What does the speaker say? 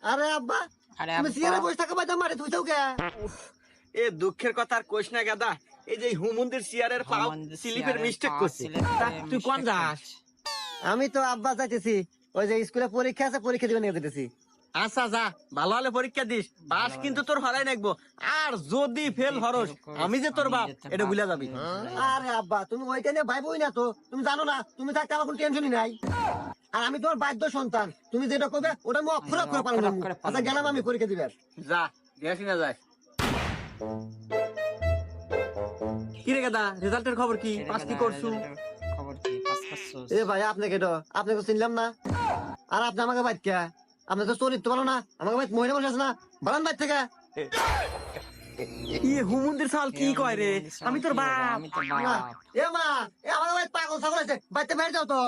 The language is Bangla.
আরে আব্বা আরে তুমি আব্বা। সিয়ারে বসে থাকা বাদ মারে তুই তো কে এ দুঃখের কথা আর কোষ না গাদা, এই যে হুমুন্দির চেয়ারের পাও স্লিপের মিস্টেক করছে। তা তুই কোন যাস? আমি তো আব্বা যাইতেছি ওই যে স্কুলে পরীক্ষা আছে পরীক্ষা দিবে নিয়ে যেতেছি। আচ্ছা যা, ভালো হলে পরীক্ষা দিস, পাস কিন্তু তোর হরাই নাকবো। আর যদি ফেল হরস, আমি যে তোর বাপ এটা ভুলে যাবি। আরে আব্বা তুমি ওইটা নিয়ে ভাইবই না তো, তুমি জানো না তুমি থাকতে আমার কোনো টেনশনই নাই। আর আমি তোমার বাধ্য সন্তান, তুমি যেটা করবে ওটা আমি অক্ষর অক্ষর পালন করবো। আচ্ছা গেলাম আমি পরীক্ষা দিবে। যা দেখি না যাস। কি রে গাদা, রেজাল্টের খবর কি? পাস কি করছু? খবর কি? পাস করছস? এ ভাই আপনাকে তো আপনাকে তো চিনলাম না। আর আপনি আমাকে বাইক কে? আপনি তো চরিত্র ভালো না, আমাকে বাইক মহিলা বসে আছে না, বারান বাইক থেকে। ই হুমুন্দির সাল কি কয় রে? আমি তোর বাপ। আমি তোর না, বাপ। এ মা এ আমার বাইক পাগল ছাগল আছে, বাইতে বের যাও তো।